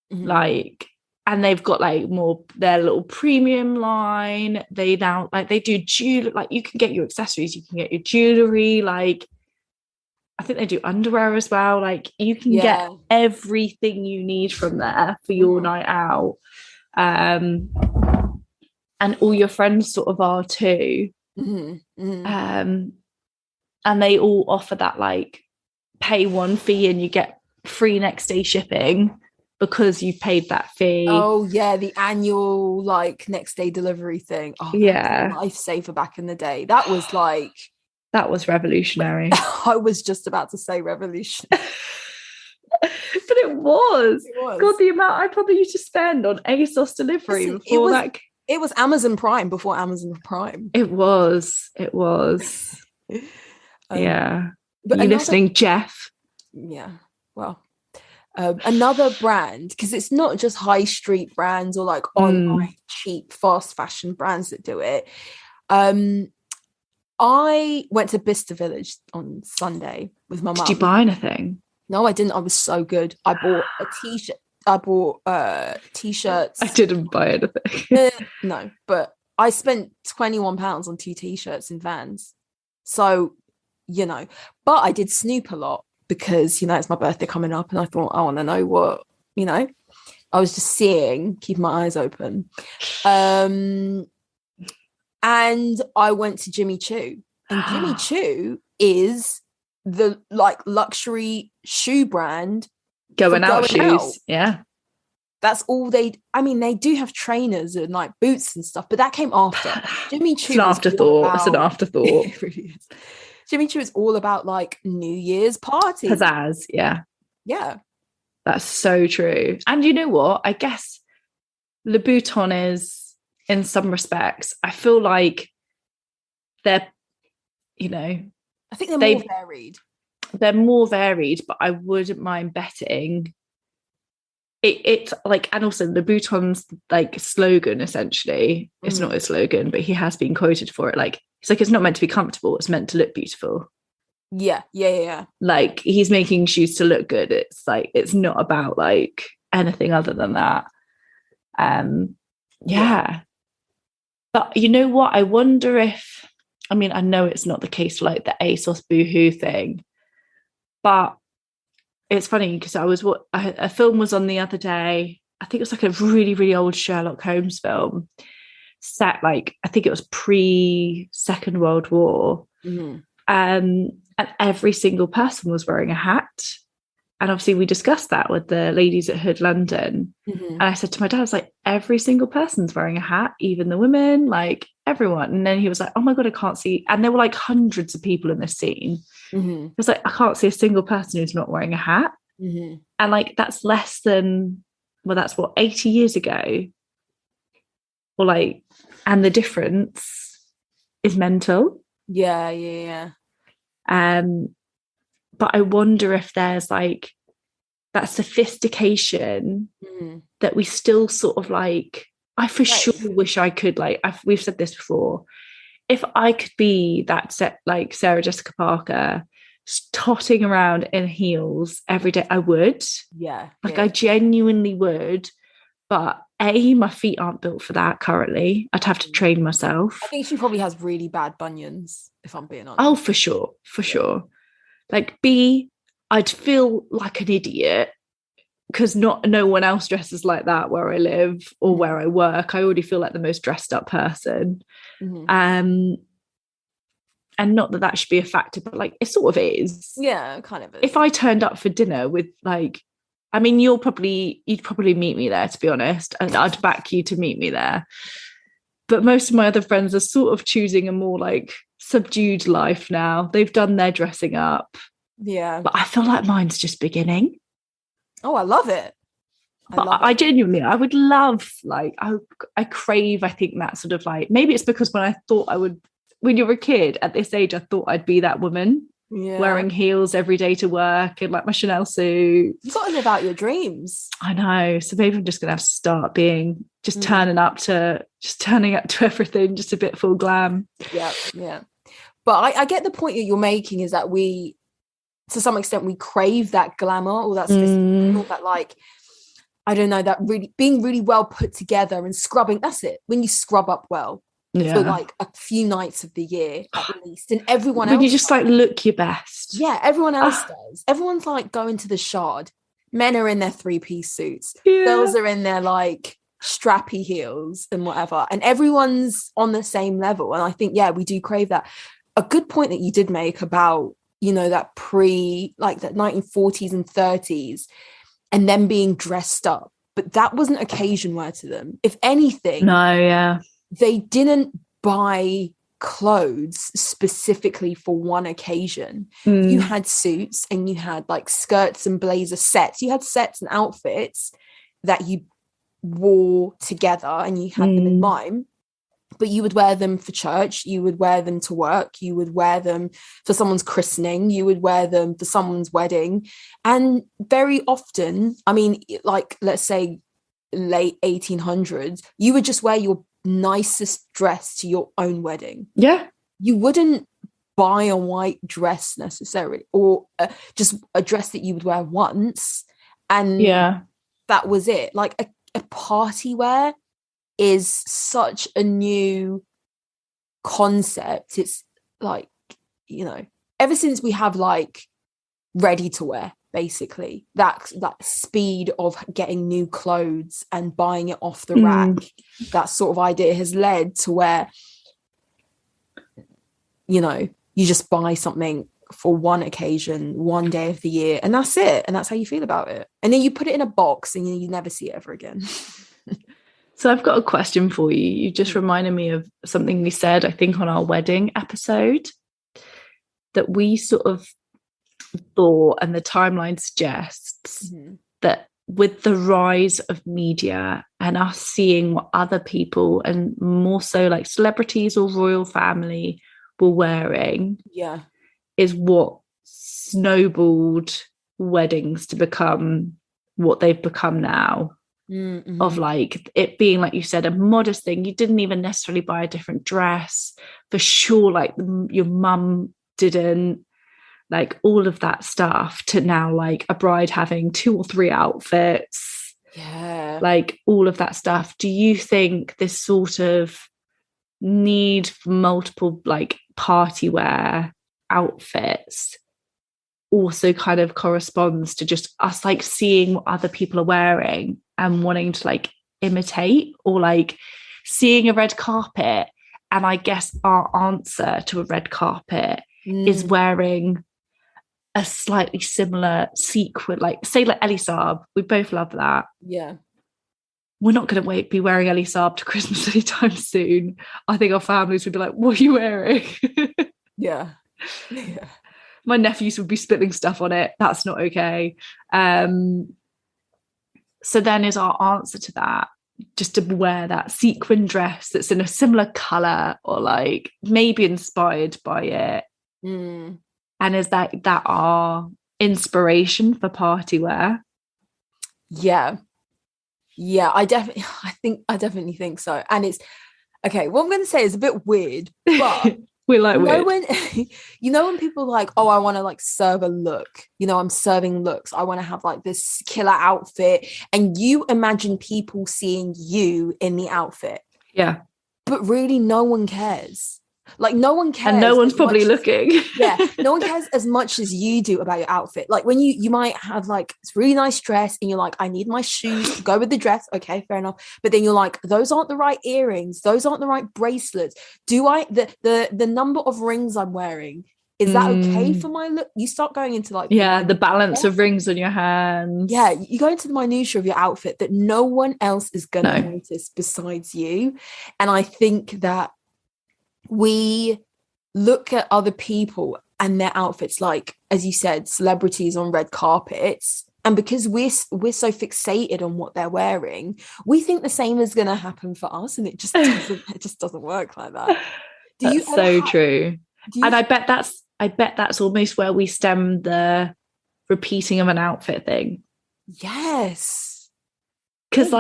like, and they've got like more their little premium line. They now like they do jewelry, like you can get your accessories, you can get your jewelry, like I think they do underwear as well. Like you can get everything you need from there for your night out. And all your friends sort of are too. And they all offer that like pay one fee and you get free next day shipping because you've paid that fee. Oh yeah, the annual like next day delivery thing. Oh, yeah, that was a lifesaver back in the day. That was like that was revolutionary. I was just about to say revolutionary. But it was. It was. God, the amount I probably used to spend on ASOS delivery before that. It was Amazon Prime before Amazon Prime. It was. Yeah. But you listening, Jeff? Yeah. Well, another brand, because it's not just high street brands or like online cheap fast fashion brands that do it. I went to Bicester Village on Sunday with my mum. Did you buy anything? No, I didn't. I was so good. I bought a t-shirt. I bought t-shirts. I didn't buy anything. No, but I spent £21 on 2 t-shirts in Vans. So, you know, but I did snoop a lot because, you know, it's my birthday coming up and I thought, I want to know what, you know, I was just keeping my eyes open. And I went to Jimmy Choo, and Jimmy Choo is the like luxury shoe brand going out shoes. Yeah, that's all they do have trainers and like boots and stuff, but that came after. Jimmy Choo, it's an afterthought. It's an afterthought. It really is. Jimmy Choo is all about like New Year's party pizzazz. Yeah, that's so true. And you know what, I guess Louboutin is, in some respects, I feel like they're, you know, I think they're more varied. They're more varied, but I wouldn't mind betting it's like, and also Louboutin's like slogan, essentially, it's not a slogan, but he has been quoted for it. Like, it's like, it's not meant to be comfortable, it's meant to look beautiful. Yeah. Like, he's making shoes to look good. It's like, it's not about like anything other than that. Yeah. But you know what? I wonder if, I mean, I know it's not the case for like the ASOS Boohoo thing, but it's funny because a film was on the other day. I think it was like a really, really old Sherlock Holmes film set like, I think it was pre-Second World War. And every single person was wearing a hat. And obviously we discussed that with the ladies at Hood London. And I said to my dad, I was like, every single person's wearing a hat, even the women, like everyone. And then he was like, oh my God, I can't see. And there were like hundreds of people in this scene. It was like, I can't see a single person who's not wearing a hat. And like, that's less than, well, that's what, 80 years ago. Or like, and the difference is mental. Yeah. But I wonder if there's like that sophistication that we still sort of like, I for sure wish I could, like, we've said this before, if I could be that set like Sarah Jessica Parker totting around in heels every day, I would. I genuinely would. But my feet aren't built for that currently. I'd have to train myself. I think she probably has really bad bunions, if I'm being honest. Oh, for sure. Like, I'd feel like an idiot because no one else dresses like that where I live or where I work. I already feel like the most dressed up person. And not that should be a factor, but like, it sort of is. Yeah, kind of is. If I turned up for dinner with like, I mean, you'd probably meet me there, to be honest, and I'd back you to meet me there. But most of my other friends are sort of choosing a more like subdued life now. They've done their dressing up. Yeah. But I feel like mine's just beginning. Oh, I love it. I genuinely, I would love, like, I crave, I think, that sort of like, maybe it's because when you're a kid at this age, I thought I'd be that woman. Wearing heels every day to work and like my Chanel suit. You've got to live out your dreams. I know. So maybe I'm just gonna have to start being turning up to everything, just a bit full glam. Yeah. But I get the point that you're making, is that we, to some extent, we crave that glamour or that that like, I don't know, that really being really well put together and scrubbing. That's it. When you scrub up well. For like a few nights of the year at least, and everyone else, when you just like look your best. Everyone else does. Everyone's like going to the Shard. Men are in their 3-piece suits. Girls are in their like strappy heels and whatever, and everyone's on the same level. And I think we do crave that. A good point that you did make about, you know, that like that 1940s and 30s, and then being dressed up. But that wasn't occasion wear to them. If anything, they didn't buy clothes specifically for one occasion. You had suits and you had like skirts and blazer sets. You had sets and outfits that you wore together and you had them in mind. But you would wear them for church, you would wear them to work, you would wear them for someone's christening, you would wear them for someone's wedding. And very often, I mean, like, let's say late 1800s, you would just wear your nicest dress to your own wedding. Yeah. You wouldn't buy a white dress necessarily, or just a dress that you would wear once. And that was it. Like a party wear is such a new concept. It's like, you know, ever since we have like ready to wear, basically that speed of getting new clothes and buying it off the rack, that sort of idea has led to where, you know, you just buy something for one occasion, one day of the year, and that's it, and that's how you feel about it, and then you put it in a box and you never see it ever again. So I've got a question for you. You just reminded me of something we said, I think, on our wedding episode, that we sort of thought, and the timeline suggests, that with the rise of media and us seeing what other people, and more so like celebrities or royal family, were wearing, is what snowballed weddings to become what they've become now. Of like it being, like you said, a modest thing. You didn't even necessarily buy a different dress for sure, like your mum didn't, like all of that stuff, to now like a bride having 2 or 3 outfits, like all of that stuff. Do you think this sort of need for multiple like party wear outfits also kind of corresponds to just us like seeing what other people are wearing and wanting to like imitate, or like seeing a red carpet, and I guess our answer to a red carpet is wearing a slightly similar sequin, like say like Ellie Saab, we both love that. We're not going to be wearing Ellie Saab to Christmas anytime soon. I think our families would be like, what are you wearing? My nephews would be spilling stuff on it. That's not okay. So then is our answer to that just to wear that sequin dress that's in a similar colour, or like maybe inspired by it? And is that our inspiration for party wear? I definitely think so. And it's okay, what I'm going to say is a bit weird, but we like weird. When people are like, oh, I want to like serve a look, you know, I'm serving looks, I want to have like this killer outfit, and you imagine people seeing you in the outfit, but really no one cares. Like no one cares, and no one's probably looking. No one cares as much as you do about your outfit. Like when you might have like this really nice dress and you're like, I need my shoes to go with the dress. Okay, fair enough. But then you're like, those aren't the right earrings, those aren't the right bracelets. Do I the number of rings I'm wearing, is that okay for my look? You start going into like the balance of rings on your hands. You go into the minutiae of your outfit that no one else is gonna notice besides you. And I think that we look at other people and their outfits, like, as you said, celebrities on red carpets, and because we're so fixated on what they're wearing, we think the same is going to happen for us, and it just doesn't work like that. That's so true. And I bet that's almost where we stem the repeating of an outfit thing. Yes, because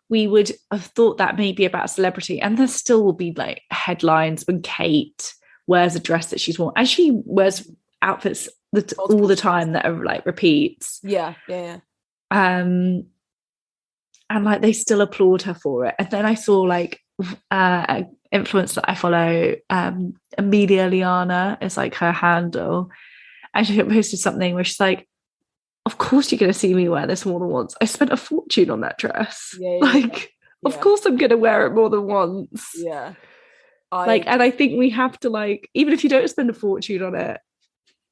we would have thought that maybe about a celebrity, and there still will be like headlines when Kate wears a dress that she's worn, and she wears outfits all the time that are like repeats. And like they still applaud her for it. And then I saw like an influencer that I follow, Amelia Liana is like her handle, and she posted something where she's like, of course you're going to see me wear this more than once. I spent a fortune on that dress. Of course I'm going to wear it more than once. And I think we have to, like, even if you don't spend a fortune on it,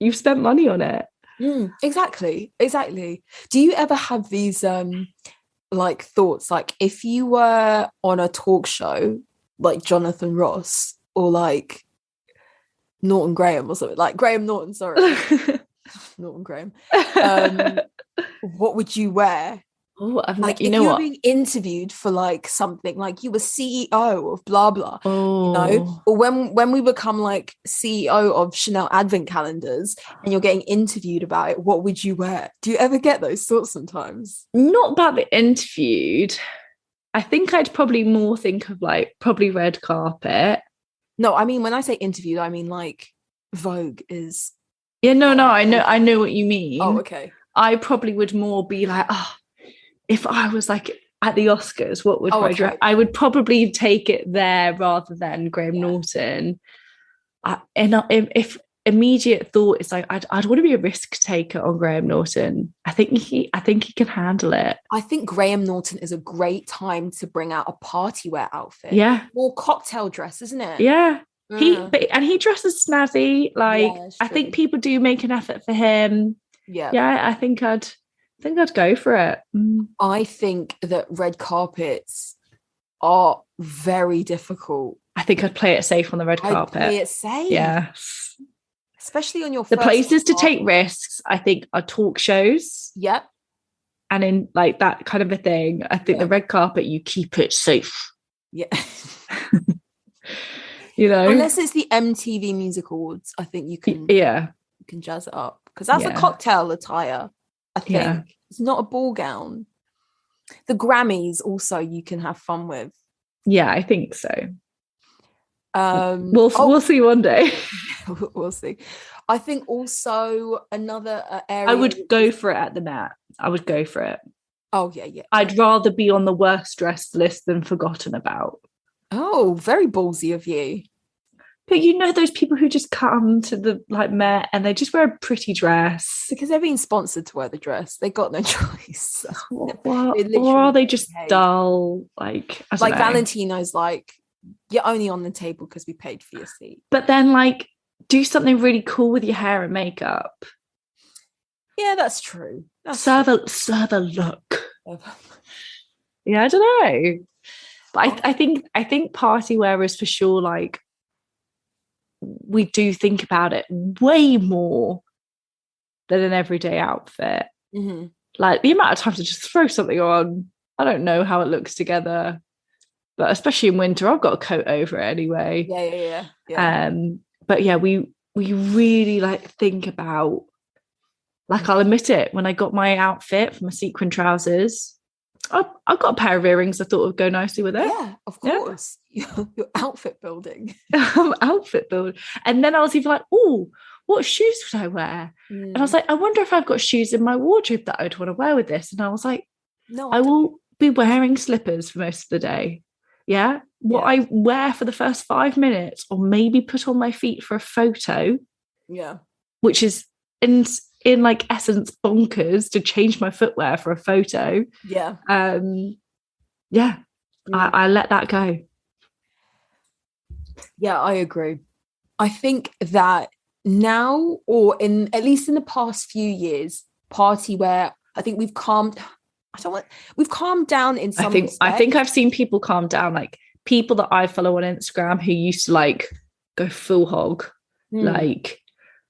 you've spent money on it. Exactly. Do you ever have these like thoughts, like if you were on a talk show like Jonathan Ross or like Norton Graham or something, like Graham Norton, sorry. Norton Graham. What would you wear? Oh, Like you if know you were what? being interviewed for like something, like you were CEO of blah blah, Oh, or when we become like CEO of Chanel advent calendars and you're getting interviewed about it, what would you wear? Do you ever get those thoughts sometimes? not about the interviewed. I think I'd probably more think of like probably red carpet. No, I mean when I say interviewed, I mean like Vogue is. Yeah, no, I know what you mean. Oh, okay. I probably would more be like, oh, if I was like at the Oscars, what would I dress? Okay. I would probably take it there rather than Graham Norton. If immediate thought is like, I'd want to be a risk taker on Graham Norton. I think he can handle it. I think Graham Norton is a great time to bring out a party wear outfit. Yeah, More cocktail dress, isn't it? yeah. He dresses snazzy. Like I think people do make an effort for him. Yeah. I think I'd go for it. I think that red carpets are very difficult. I think I'd play it safe on the red carpet. Play it safe. Yes. Especially on your the places to take risks, I think, are talk shows. Yep. And in like that kind of a thing, I think the red carpet, you keep it safe. Yeah. You know, unless it's the MTV Music Awards, I think you can jazz it up, because that's a cocktail attire. I think it's not a ball gown. The Grammys also you can have fun with. Yeah, I think so. We'll see one day. We'll see. I think also another area. I would go for it at the Met. I would go for it. Oh yeah. I'd rather be on the worst dressed list than forgotten about. Oh, very ballsy of you. But you know those people who just come to the like Met and they just wear a pretty dress because they're being sponsored to wear the dress. They got no choice. Or are they just dull? Like I don't know. Valentino's like, you're only on the table because we paid for your seat. But then like do something really cool with your hair and makeup. Yeah, that's true. Serve a look. Yeah, I don't know. But I think party wear is for sure like we do think about it way more than an everyday outfit. Mm-hmm. Like the amount of time to just throw something on, I don't know how it looks together, but especially in winter, I've got a coat over it anyway. Yeah. But yeah, we really like think about, like I'll admit it, when I got my outfit for my sequin trousers, I've got a pair of earrings I thought would go nicely with it. Yeah, of course. Yeah. You're outfit building. Outfit build. And then I was even like, oh, what shoes would I wear? And I was like, I wonder if I've got shoes in my wardrobe that I would want to wear with this. And I was like, no, I will be wearing slippers for most of the day. Yeah. What I wear for the first 5 minutes, or maybe put on my feet for a photo. Yeah. Which is in like essence bonkers to change my footwear for a photo. Yeah. I let that go. Yeah, I agree. I think that now, or at least in the past few years, party wear, I think we've calmed down in some respects. I think I've seen people calm down, like people that I follow on Instagram who used to like go full hog, like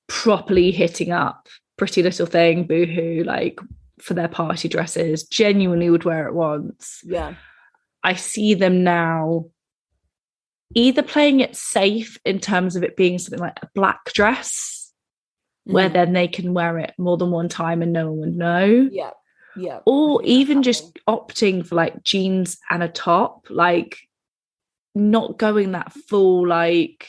properly hitting up Pretty Little Thing, Boohoo, like for their party dresses, genuinely would wear it once. Yeah. I see them now either playing it safe in terms of it being something like a black dress, where then they can wear it more than one time and no one would know. Yeah. Yeah. Or even just opting for like jeans and a top, like not going that full like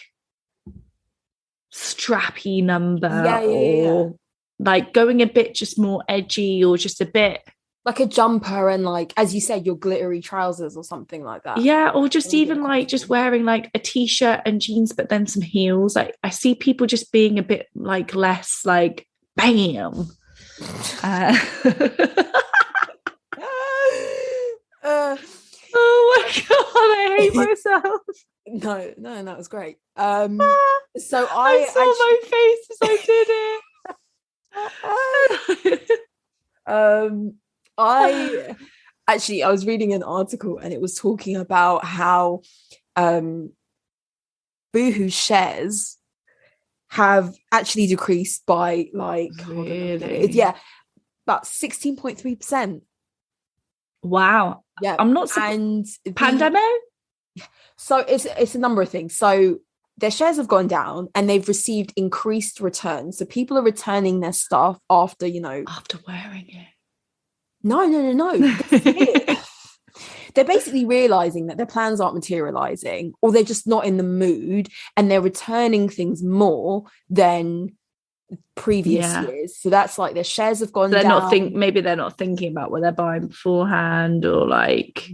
strappy number, or like going a bit just more edgy, or just a bit like a jumper and like, as you said, your glittery trousers or something like that. Yeah, or just even like just wearing like a t-shirt and jeans but then some heels. Like I see people just being a bit like less like bam. Oh my god, I hate myself. No, that was great. So I saw my face as I did it. I was reading an article and it was talking about how Boohoo's shares have actually decreased by like really? about 16.3%. Wow. Yeah. I'm not and pandemic. So it's a number of things. So their shares have gone down and they've received increased returns. So people are returning their stuff after wearing it. No. They're basically realizing that their plans aren't materializing, or they're just not in the mood, and they're returning things more than previous years. So that's like their shares have gone down. Maybe they're not thinking about what they're buying beforehand, or like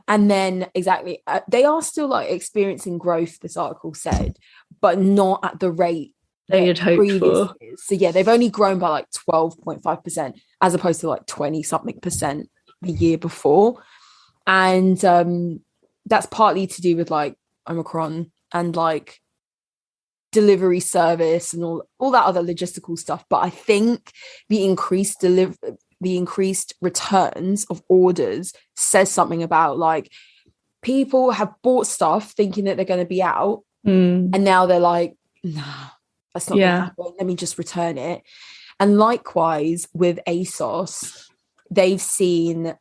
and then exactly they are still like experiencing growth, this article said, but not at the rate they had hoped for. So they've only grown by like 12.5% as opposed to like 20 something percent the year before. And that's partly to do with like Omicron and like delivery service and all that other logistical stuff. But I think the increased returns of orders says something about like people have bought stuff thinking that they're going to be out, and now they're like, nah, that's not going to happen. Let me just return it. And likewise with Asos, they've seen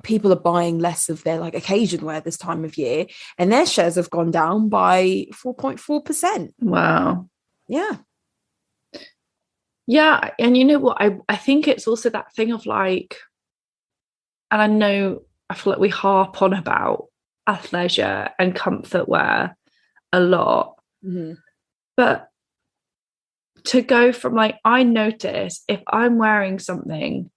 people are buying less of their like occasion wear this time of year, and their shares have gone down by 4.4%. Wow. Yeah. And you know what? I think it's also that thing of like, and I feel like we harp on about athleisure and comfort wear a lot, but to go from like, I notice if I'm wearing something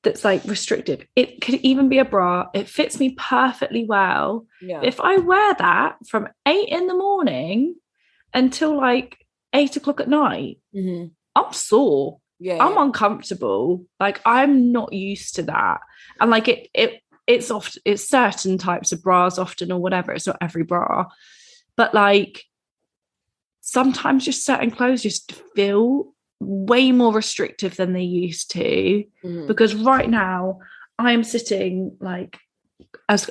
that's like restrictive, it could even be a bra, it fits me perfectly well. If I wear that from 8 a.m. until like 8 o'clock at night, I'm sore. I'm uncomfortable. Like I'm not used to that. And like it's certain types of bras often, or whatever. It's not every bra, but like sometimes just certain clothes just feel way more restrictive than they used to, because right now I am sitting like, as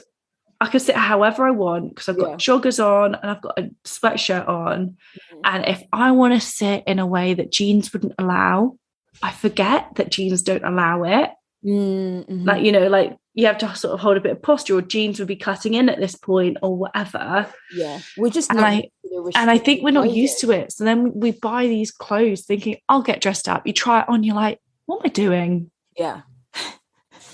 I can sit however I want, because I've got joggers on and I've got a sweatshirt on, and if I want to sit in a way that jeans wouldn't allow, I forget that jeans don't allow it. Like, you know, like you have to sort of hold a bit of posture, or jeans would be cutting in at this point or whatever. We're just and I think we're not used to it. So then we buy these clothes thinking, I'll get dressed up. You try it on, you're like, what am I doing? I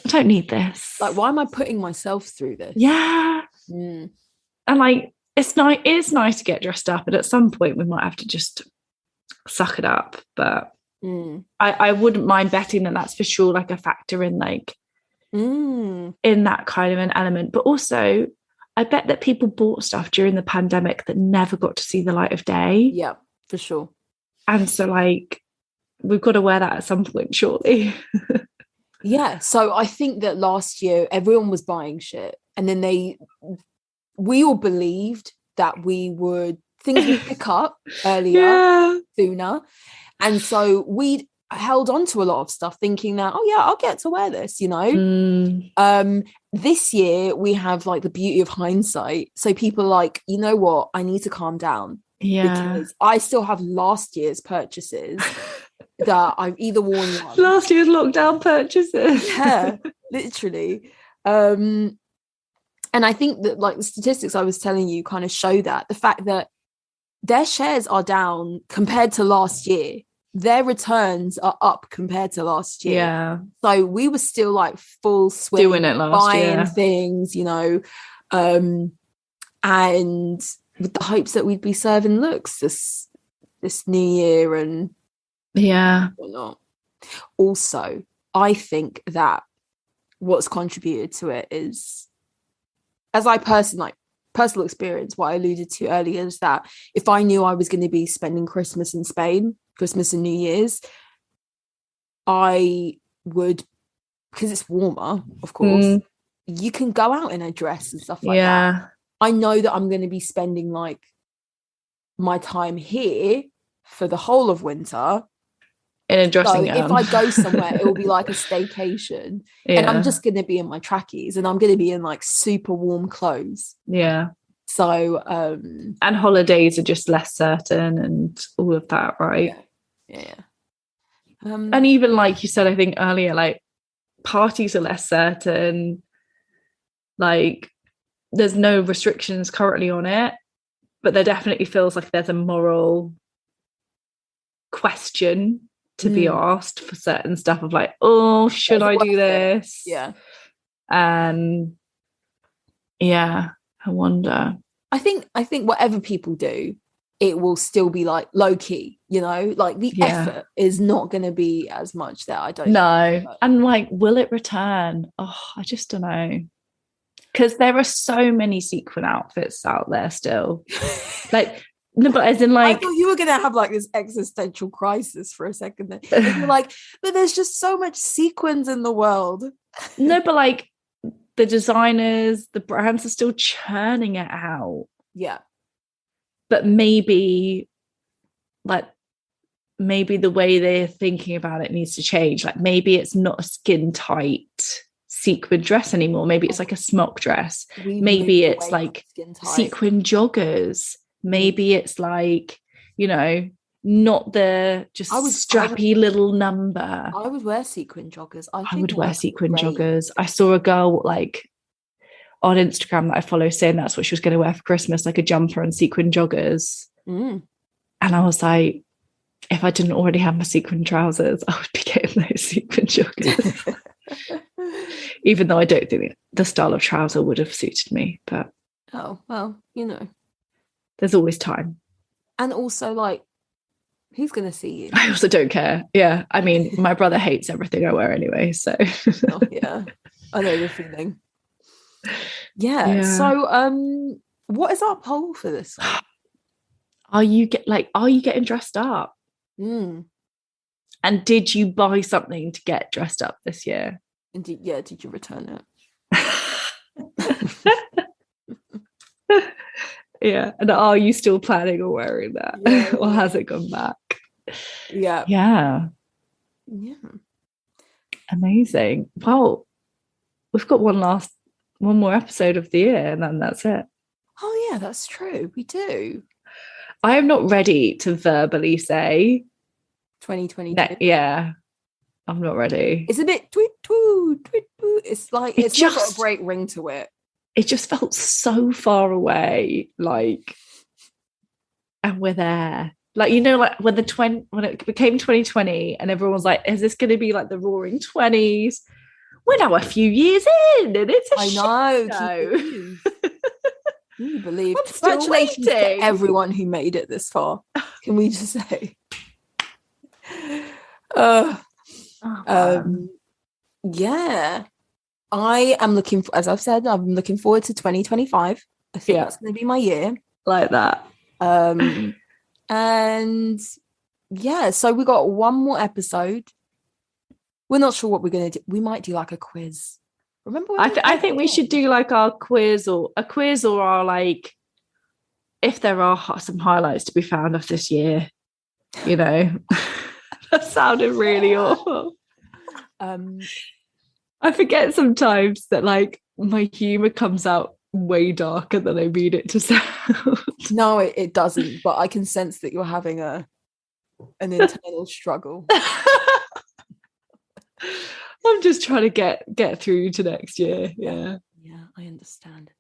don't need this. Like, why am I putting myself through this? And like, it's nice to get dressed up, and at some point we might have to just suck it up. But I wouldn't mind betting that that's for sure like a factor in like in that kind of an element. But also I bet that people bought stuff during the pandemic that never got to see the light of day. Yeah, for sure. And so like we've got to wear that at some point, surely. So I think that last year everyone was buying shit, and then we all believed that things would pick up earlier, sooner. And so we held on to a lot of stuff thinking that, I'll get to wear this, you know. This year we have like the beauty of hindsight. So people are like, you know what, I need to calm down. Because I still have last year's purchases that I've either worn once. Last year's lockdown purchases. Yeah, literally. And I think that like the statistics I was telling you kind of show that the fact that their shares are down compared to last year, their returns are up compared to last year. So we were still like full swing doing it last year, buying things, you know, and with the hopes that we'd be serving looks this new year and whatnot. Also, I think that what's contributed to it is, as I personal experience, what I alluded to earlier is that if I knew I was going to be spending Christmas in Spain, Christmas and New Year's, I would, because it's warmer, of course, you can go out in a dress and stuff like that. I know that I'm going to be spending like my time here for the whole of winter in a dressing So gown. if I go somewhere, it will be like a staycation. And I'm just going to be in my trackies and I'm going to be in like super warm clothes. Yeah. So and holidays are just less certain and all of that, right? Yeah. And even like you said, I think earlier, like parties are less certain. Like there's no restrictions currently on it, but there definitely feels like there's a moral question to be asked for certain stuff of like, oh, should I do this? Yeah. And yeah, I wonder. I think whatever people do, it will still be like low key, you know, like the effort is not going to be as much that I don't know. And like, will it return? Oh, I just don't know. Because there are so many sequin outfits out there still. Like, no, but as in like, I thought you were going to have like this existential crisis for a second there. And you're like, but there's just so much sequins in the world. No, but like the designers, the brands are still churning it out. Yeah. But maybe the way they're thinking about it needs to change. Like maybe it's not a skin tight sequin dress anymore. Maybe it's like a smock dress. Maybe it's like sequin joggers. Maybe it's like, you know, not the just strappy little number. I would wear sequin joggers. I would wear sequin joggers. I saw a girl like on Instagram that I follow saying that's what she was going to wear for Christmas, like a jumper and sequin joggers. And I was like, if I didn't already have my sequin trousers, I would be getting those sequin joggers. Even though I don't think the style of trouser would have suited me. But oh, well, you know. There's always time. And also, like, who's going to see you? I also don't care. Yeah. I mean, my brother hates everything I wear anyway, so. Oh, yeah. I know the feeling. Yeah. So, what is our poll for this one? Are you getting dressed up? And did you buy something to get dressed up this year? Indeed, did you return it? Yeah. And are you still planning on wearing that? Or has it gone back? Yeah. Amazing. Well, we've got one more episode of the year and then that's it. Oh yeah, that's true. We do. I am not ready to verbally say 2022. Yeah. I'm not ready. It's a bit tweet tweet tweet. It's like it's just got a great ring to it. It just felt so far away, like, and we're there. Like, you know, like when it became 2020 and everyone was like, is this going to be like the roaring 20s? We're now a few years in and it's a Can you believe? Congratulations to everyone who made it this far. Can we just say? Yeah. I am as I've said, I'm looking forward to 2025. I think that's going to be my year. Like that. And yeah, so we got one more episode. We're not sure what we're going to do. We might do like a quiz. Remember? I think we should do like our quiz or our like, if there are some highlights to be found of this year, you know. That sounded really awful. I forget sometimes that like my humor comes out way darker than I mean it to sound. No, it doesn't, but I can sense that you're having an internal struggle. I'm just trying to get through to next year. Yeah, I understand.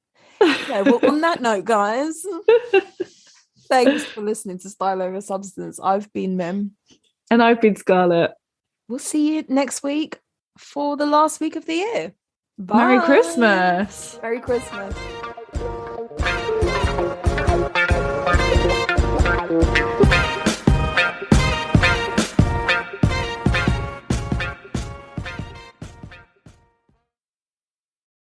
Yeah, well, on that note, guys, thanks for listening to Style Over Substance. I've been Mim. And I've been Scarlett. We'll see you next week for the last week of the year. Bye. Merry Christmas. Merry Christmas.